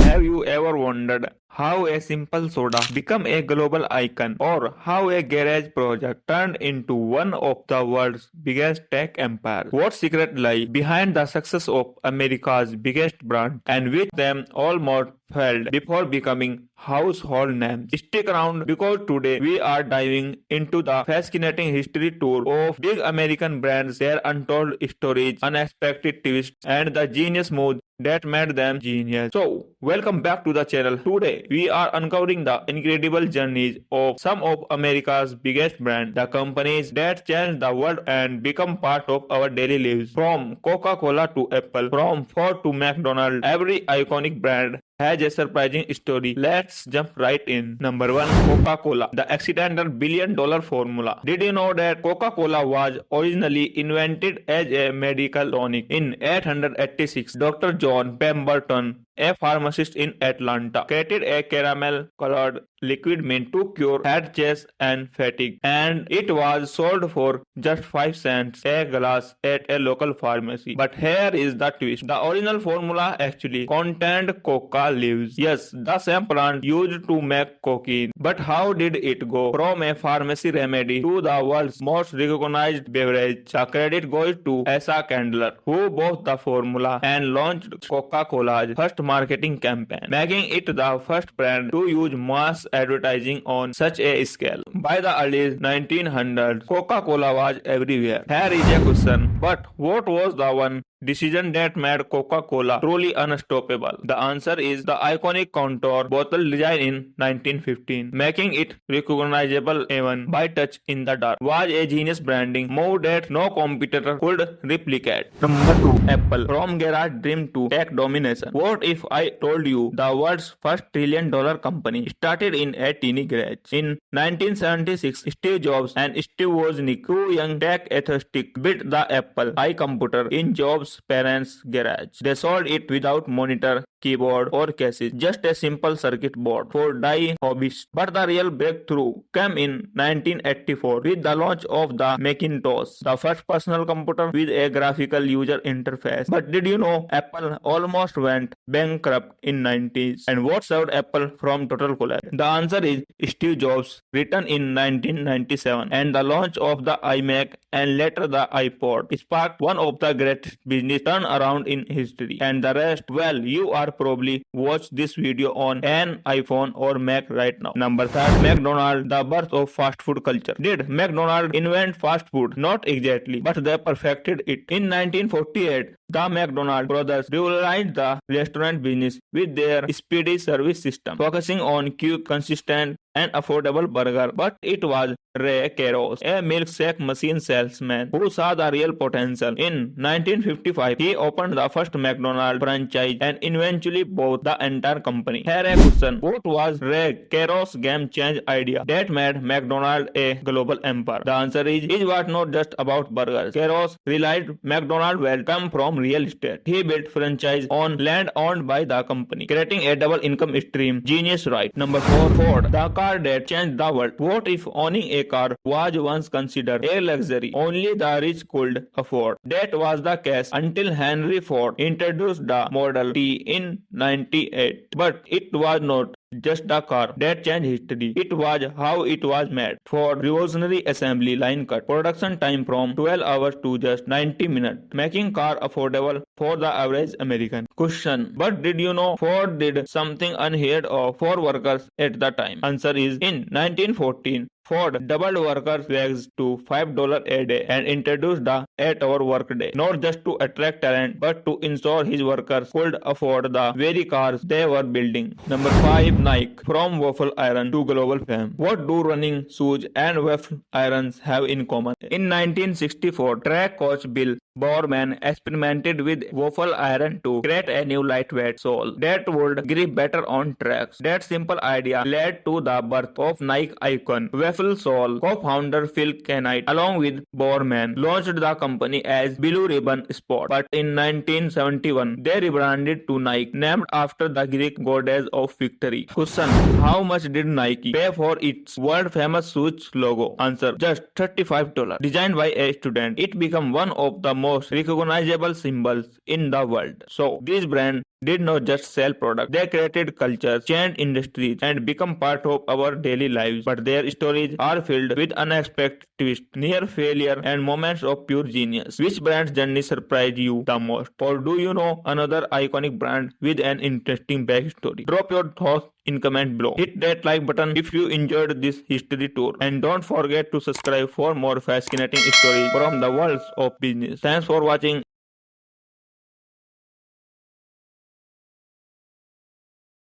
Have you ever wondered how a simple soda became a global icon or how a garage project turned into one of the world's biggest tech empires? What secret lie behind the success of America's biggest brand and which them almost failed before becoming household names? Stick around because today we are diving into the fascinating history tour of big American brands, their untold stories, unexpected twists, and the genius moves that made them genius. So, welcome back to the channel. Today, we are uncovering the incredible journeys of some of America's biggest brands, the companies that changed the world and become part of our daily lives. From Coca-Cola to Apple, from Ford to McDonald's, every iconic brand has a surprising story. Let's jump right in. Number 1. Coca-Cola, the accidental billion-dollar formula. Did you know that Coca-Cola was originally invented as a medical tonic? In 1886, Dr. John Pemberton, a pharmacist in Atlanta, created a caramel-colored liquid meant to cure head, chest, and fatigue, and it was sold for just 5 cents a glass at a local pharmacy. But here is the twist: the original formula actually contained coca leaves. Yes, the same plant used to make cocaine. But how did it go from a pharmacy remedy to the world's most recognized beverage? The credit goes to Asa Candler, who bought the formula and launched Coca-Cola's first marketing campaign, making it the first brand to use mass advertising on such a scale. By the early 1900s, Coca-Cola was everywhere. Here is a question: but what was the one decision that made Coca-Cola truly unstoppable? The answer is the iconic contour bottle design in 1915, making it recognizable even by touch in the dark. Was a genius branding move that no competitor could replicate. Number 2. Apple. From garage dream to tech domination. What if I told you the world's first trillion-dollar company started in a teeny garage? In 1976, Steve Jobs and Steve Wozniak, two young tech enthusiasts, built the Apple I computer in Jobs' parents' garage. They sold it without monitor, keyboard, or cases, just a simple circuit board for die hobbyists. But the real breakthrough came in 1984 with the launch of the Macintosh, the first personal computer with a graphical user interface. But did you know Apple almost went bankrupt in 90s? And what saved Apple from total collapse? The answer is Steve Jobs' return in 1997 and the launch of the iMac and later the iPod sparked one of the greatest business turnaround in history. And the rest, well, you are probably watch this video on an iPhone or Mac right now. Number 3. McDonald's, the birth of fast food culture. Did McDonald's invent fast food? Not exactly, but they perfected it. In 1948, the McDonald brothers revolutionized the restaurant business with their speedy service system, focusing on quick, consistent, and affordable burger. But it was Ray Keros, a milkshake machine salesman, who saw the real potential. In 1955, he opened the first McDonald's franchise and eventually bought the entire company. Here a question: what was Ray Keros' game-change idea that made McDonald's a global empire? The answer is, it was not just about burgers. Keros realized McDonald's wealth come from real estate. He built franchise on land owned by the company, creating a double income stream. Genius, right? Number 4. Ford, the car that changed the world. What if owning a car was once considered a luxury only the rich could afford? That was the case until Henry Ford introduced the Model T in 98. But it was not just the car that changed history. It was how it was made. Ford revolutionary assembly line cut production time from 12 hours to just 90 minutes, making car affordable for the average American. Question: but did you know Ford did something unheard of for workers at the time? Answer is, in 1914, Ford doubled workers' wages to $5 a day and introduced the 8-hour workday, not just to attract talent, but to ensure his workers could afford the very cars they were building. Number 5. Nike. From waffle iron to global fame. What do running shoes and waffle irons have in common? In 1964, track coach Bill Bowerman experimented with waffle iron to create a new lightweight sole that would grip better on tracks. That simple idea led to the birth of Nike icon Waffle Sole. Co-founder Phil Knight, along with Bowerman, launched the company as Blue Ribbon Sport. But in 1971, they rebranded to Nike, named after the Greek goddess of victory. Question: how much did Nike pay for its world-famous shoes logo? Answer: just $35. Designed by a student, it became one of the most recognizable symbols in the world. So, this brand did not just sell products. They created culture, changed industries, and become part of our daily lives. But their stories are filled with unexpected twists, near failure, and moments of pure genius. Which brand's journey surprised you the most? Or do you know another iconic brand with an interesting backstory? Drop your thoughts in comment below. Hit that like button if you enjoyed this history tour, and don't forget to subscribe for more fascinating stories from the world of business. Thanks for watching.